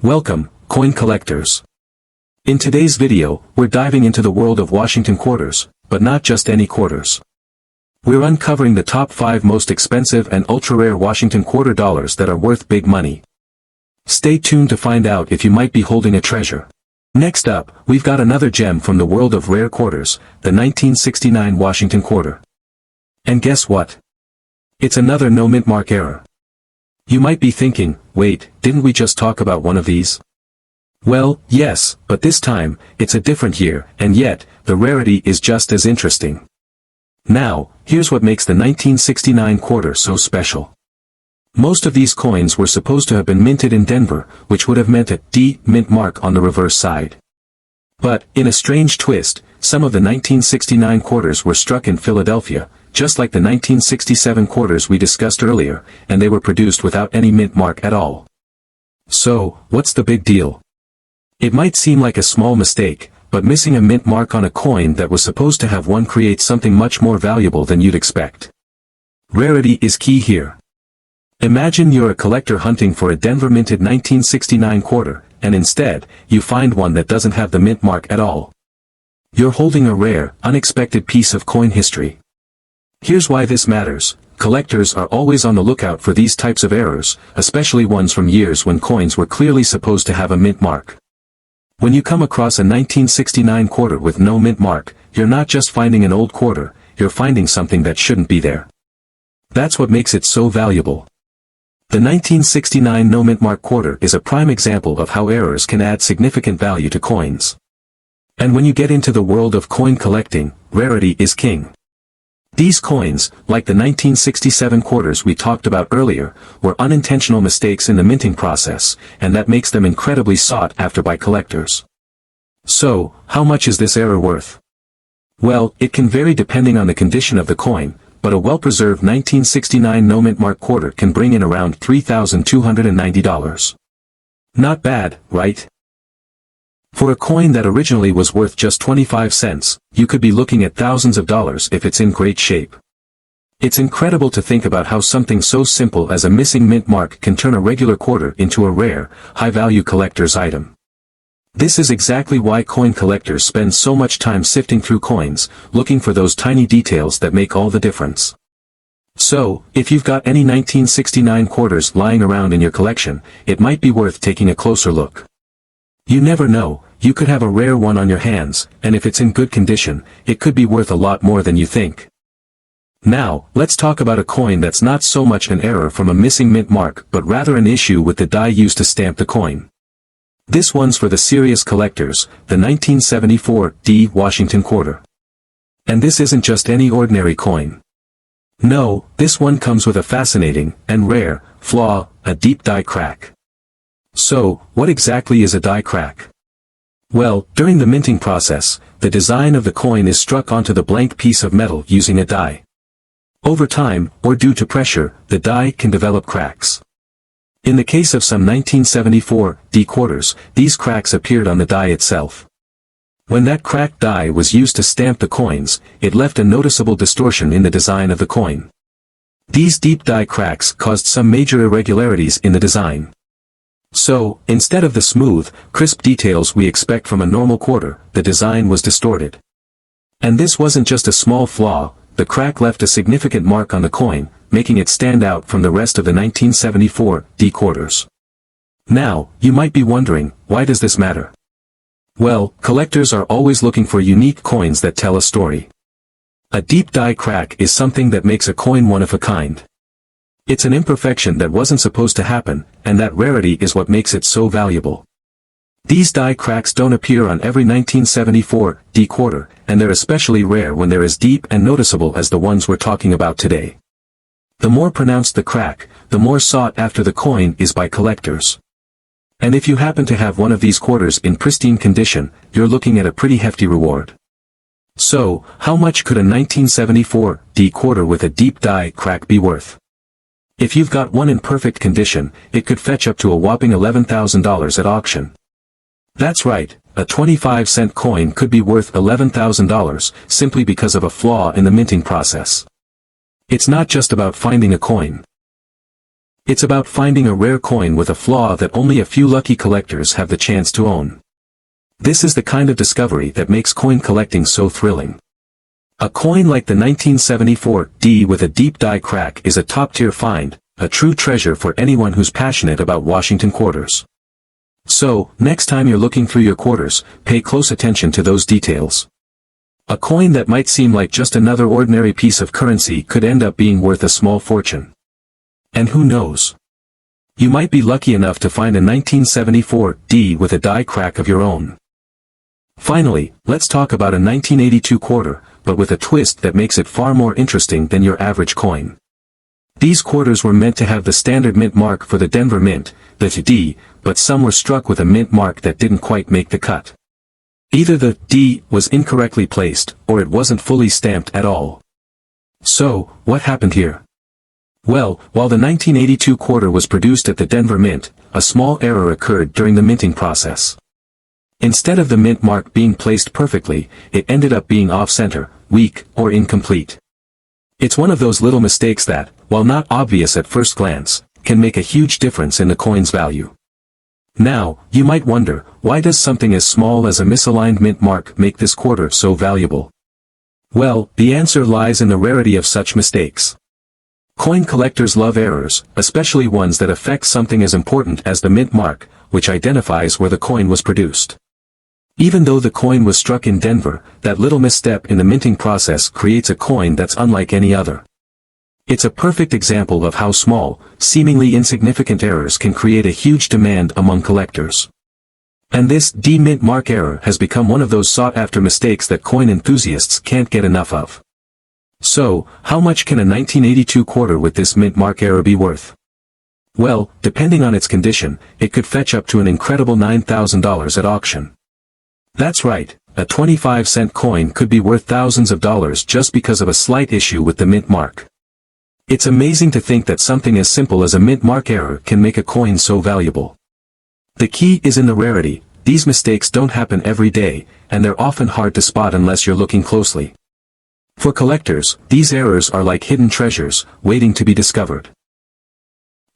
Welcome, coin collectors. In today's video, we're diving into the world of Washington quarters, but not just any quarters. We're uncovering the top 5 most expensive and ultra-rare Washington quarter dollars that are worth big money. Stay tuned to find out if you might be holding a treasure. Next up, we've got another gem from the world of rare quarters, the 1969 Washington quarter. And guess what? It's another no mint mark error. You might be thinking, wait, didn't we just talk about one of these? Well, yes, but this time, it's a different year, and yet, the rarity is just as interesting. Now, here's what makes the 1969 quarter so special. Most of these coins were supposed to have been minted in Denver, which would have meant a D mint mark on the reverse side. But, in a strange twist, some of the 1969 quarters were struck in Philadelphia, just like the 1967 quarters we discussed earlier, and they were produced without any mint mark at all. So, what's the big deal? It might seem like a small mistake, but missing a mint mark on a coin that was supposed to have one creates something much more valuable than you'd expect. Rarity is key here. Imagine you're a collector hunting for a Denver minted 1969 quarter, and instead, you find one that doesn't have the mint mark at all. You're holding a rare, unexpected piece of coin history. Here's why this matters. Collectors are always on the lookout for these types of errors, especially ones from years when coins were clearly supposed to have a mint mark. When you come across a 1969 quarter with no mint mark, you're not just finding an old quarter, you're finding something that shouldn't be there. That's what makes it so valuable. The 1969 no mint mark quarter is a prime example of how errors can add significant value to coins. And when you get into the world of coin collecting, rarity is king. These coins, like the 1967 quarters we talked about earlier, were unintentional mistakes in the minting process, and that makes them incredibly sought after by collectors. So, how much is this error worth? Well, it can vary depending on the condition of the coin, but a well-preserved 1969 no mint mark quarter can bring in around $3,290. Not bad, right? For a coin that originally was worth just 25 cents, you could be looking at thousands of dollars if it's in great shape. It's incredible to think about how something so simple as a missing mint mark can turn a regular quarter into a rare, high-value collector's item. This is exactly why coin collectors spend so much time sifting through coins, looking for those tiny details that make all the difference. So, if you've got any 1969 quarters lying around in your collection, it might be worth taking a closer look. You never know, you could have a rare one on your hands, and if it's in good condition, it could be worth a lot more than you think. Now, let's talk about a coin that's not so much an error from a missing mint mark but rather an issue with the die used to stamp the coin. This one's for the serious collectors, the 1974 D Washington quarter. And this isn't just any ordinary coin. No, this one comes with a fascinating, and rare, flaw, a deep die crack. So, what exactly is a die crack? Well, during the minting process, the design of the coin is struck onto the blank piece of metal using a die. Over time, or due to pressure, the die can develop cracks. In the case of some 1974 D quarters, these cracks appeared on the die itself. When that cracked die was used to stamp the coins, it left a noticeable distortion in the design of the coin. These deep die cracks caused some major irregularities in the design. So, instead of the smooth, crisp details we expect from a normal quarter, the design was distorted. And this wasn't just a small flaw, the crack left a significant mark on the coin, making it stand out from the rest of the 1974 D quarters. Now, you might be wondering, why does this matter? Well, collectors are always looking for unique coins that tell a story. A deep die crack is something that makes a coin one of a kind. It's an imperfection that wasn't supposed to happen, and that rarity is what makes it so valuable. These die cracks don't appear on every 1974 D quarter, and they're especially rare when they're as deep and noticeable as the ones we're talking about today. The more pronounced the crack, the more sought after the coin is by collectors. And if you happen to have one of these quarters in pristine condition, you're looking at a pretty hefty reward. So, how much could a 1974 D quarter with a deep die crack be worth? If you've got one in perfect condition, it could fetch up to a whopping $11,000 at auction. That's right, a 25-cent coin could be worth $11,000, simply because of a flaw in the minting process. It's not just about finding a coin. It's about finding a rare coin with a flaw that only a few lucky collectors have the chance to own. This is the kind of discovery that makes coin collecting so thrilling. A coin like the 1974 D with a deep die crack is a top-tier find, a true treasure for anyone who's passionate about Washington quarters. So, next time you're looking through your quarters, pay close attention to those details. A coin that might seem like just another ordinary piece of currency could end up being worth a small fortune. And who knows? You might be lucky enough to find a 1974 D with a die crack of your own. Finally, let's talk about a 1982 quarter, but with a twist that makes it far more interesting than your average coin. These quarters were meant to have the standard mint mark for the Denver Mint, the D, but some were struck with a mint mark that didn't quite make the cut. Either the D was incorrectly placed, or it wasn't fully stamped at all. So, what happened here? Well, while the 1982 quarter was produced at the Denver Mint, a small error occurred during the minting process. Instead of the mint mark being placed perfectly, it ended up being off-center, weak, or incomplete. It's one of those little mistakes that, while not obvious at first glance, can make a huge difference in the coin's value. Now, you might wonder, why does something as small as a misaligned mint mark make this quarter so valuable? Well, the answer lies in the rarity of such mistakes. Coin collectors love errors, especially ones that affect something as important as the mint mark, which identifies where the coin was produced. Even though the coin was struck in Denver, that little misstep in the minting process creates a coin that's unlike any other. It's a perfect example of how small, seemingly insignificant errors can create a huge demand among collectors. And this D mint mark error has become one of those sought-after mistakes that coin enthusiasts can't get enough of. So, how much can a 1982 quarter with this mint mark error be worth? Well, depending on its condition, it could fetch up to an incredible $9,000 at auction. That's right, a 25-cent coin could be worth thousands of dollars just because of a slight issue with the mint mark. It's amazing to think that something as simple as a mint mark error can make a coin so valuable. The key is in the rarity. These mistakes don't happen every day, and they're often hard to spot unless you're looking closely. For collectors, these errors are like hidden treasures, waiting to be discovered.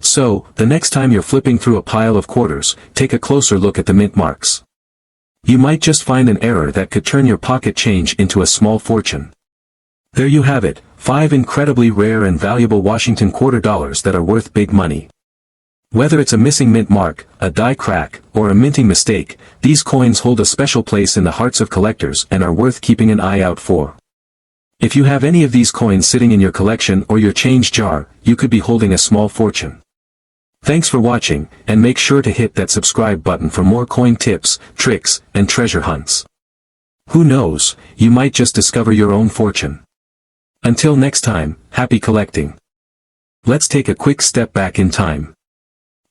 So, the next time you're flipping through a pile of quarters, take a closer look at the mint marks. You might just find an error that could turn your pocket change into a small fortune. There you have it, 5 incredibly rare and valuable Washington quarter dollars that are worth big money. Whether it's a missing mint mark, a die crack, or a minting mistake, these coins hold a special place in the hearts of collectors and are worth keeping an eye out for. If you have any of these coins sitting in your collection or your change jar, you could be holding a small fortune. Thanks for watching, and make sure to hit that subscribe button for more coin tips, tricks, and treasure hunts. Who knows, you might just discover your own fortune. Until next time, happy collecting. Let's take a quick step back in time.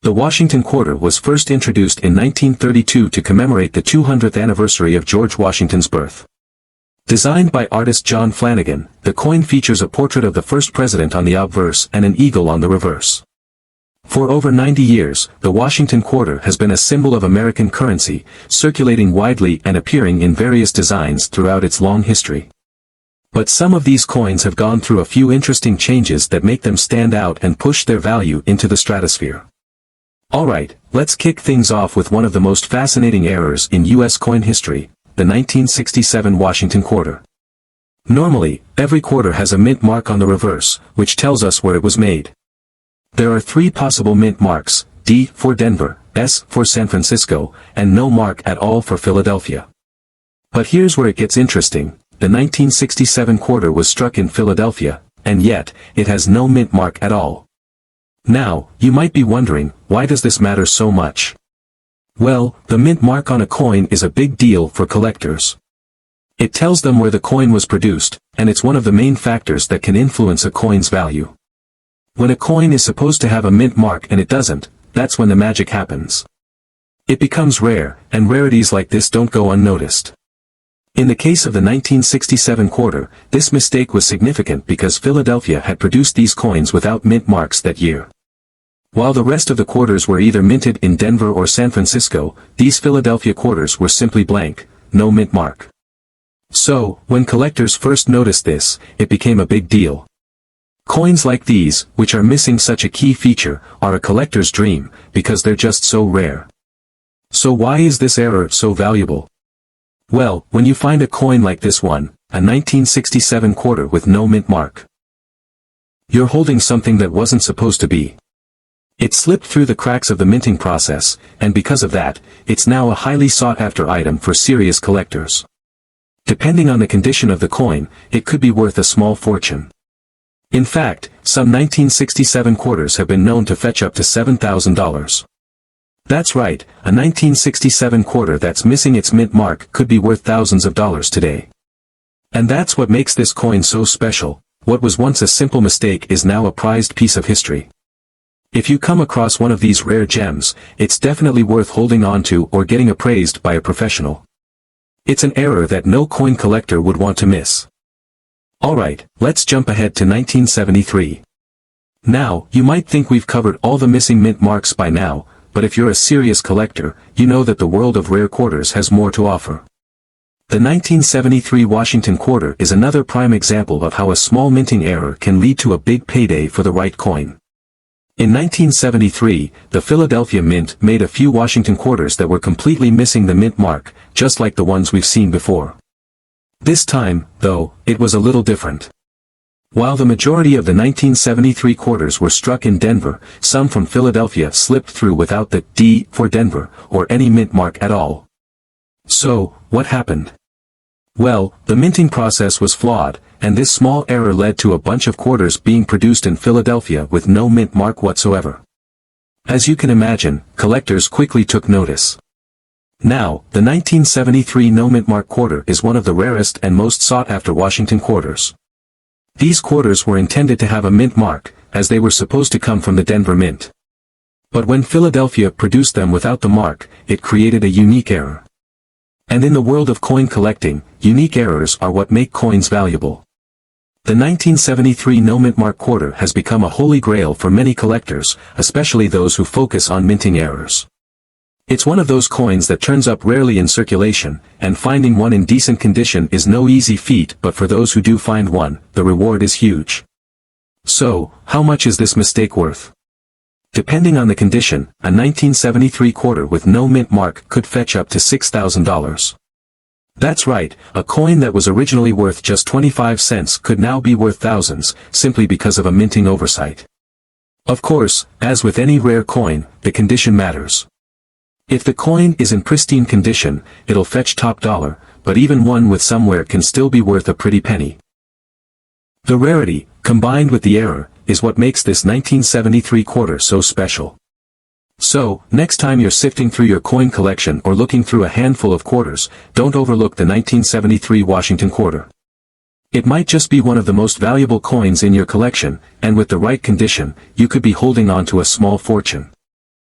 The Washington quarter was first introduced in 1932 to commemorate the 200th anniversary of George Washington's birth. Designed by artist John Flanagan, the coin features a portrait of the first president on the obverse and an eagle on the reverse. For over 90 years, the Washington quarter has been a symbol of American currency, circulating widely and appearing in various designs throughout its long history. But some of these coins have gone through a few interesting changes that make them stand out and push their value into the stratosphere. Alright, let's kick things off with one of the most fascinating errors in U.S. coin history, the 1967 Washington quarter. Normally, every quarter has a mint mark on the reverse, which tells us where it was made. There are 3 possible mint marks, D for Denver, S for San Francisco, and no mark at all for Philadelphia. But here's where it gets interesting, the 1967 quarter was struck in Philadelphia, and yet, it has no mint mark at all. Now, you might be wondering, why does this matter so much? Well, the mint mark on a coin is a big deal for collectors. It tells them where the coin was produced, and it's one of the main factors that can influence a coin's value. When a coin is supposed to have a mint mark and it doesn't, that's when the magic happens. It becomes rare, and rarities like this don't go unnoticed. In the case of the 1967 quarter, this mistake was significant because Philadelphia had produced these coins without mint marks that year. While the rest of the quarters were either minted in Denver or San Francisco, these Philadelphia quarters were simply blank, no mint mark. So, when collectors first noticed this, it became a big deal. Coins like these, which are missing such a key feature, are a collector's dream, because they're just so rare. So why is this error so valuable? Well, when you find a coin like this one, a 1967 quarter with no mint mark, you're holding something that wasn't supposed to be. It slipped through the cracks of the minting process, and because of that, it's now a highly sought-after item for serious collectors. Depending on the condition of the coin, it could be worth a small fortune. In fact, some 1967 quarters have been known to fetch up to $7,000. That's right, a 1967 quarter that's missing its mint mark could be worth thousands of dollars today. And that's what makes this coin so special. What was once a simple mistake is now a prized piece of history. If you come across one of these rare gems, it's definitely worth holding on to or getting appraised by a professional. It's an error that no coin collector would want to miss. Alright, let's jump ahead to 1973. Now, you might think we've covered all the missing mint marks by now, but if you're a serious collector, you know that the world of rare quarters has more to offer. The 1973 Washington quarter is another prime example of how a small minting error can lead to a big payday for the right coin. In 1973, the Philadelphia Mint made a few Washington quarters that were completely missing the mint mark, just like the ones we've seen before. This time, though, it was a little different. While the majority of the 1973 quarters were struck in Denver, some from Philadelphia slipped through without the D for Denver, or any mint mark at all. So, what happened? Well, the minting process was flawed, and this small error led to a bunch of quarters being produced in Philadelphia with no mint mark whatsoever. As you can imagine, collectors quickly took notice. Now, the 1973 no mint mark quarter is one of the rarest and most sought-after Washington quarters. These quarters were intended to have a mint mark, as they were supposed to come from the Denver Mint. But when Philadelphia produced them without the mark, it created a unique error. And in the world of coin collecting, unique errors are what make coins valuable. The 1973 no mint mark quarter has become a holy grail for many collectors, especially those who focus on minting errors. It's one of those coins that turns up rarely in circulation, and finding one in decent condition is no easy feat, but for those who do find one, the reward is huge. So, how much is this mistake worth? Depending on the condition, a 1973 quarter with no mint mark could fetch up to $6,000. That's right, a coin that was originally worth just 25 cents could now be worth thousands, simply because of a minting oversight. Of course, as with any rare coin, the condition matters. If the coin is in pristine condition, it'll fetch top dollar, but even one with some wear can still be worth a pretty penny. The rarity, combined with the error, is what makes this 1973 quarter so special. So, next time you're sifting through your coin collection or looking through a handful of quarters, don't overlook the 1973 Washington quarter. It might just be one of the most valuable coins in your collection, and with the right condition, you could be holding on to a small fortune.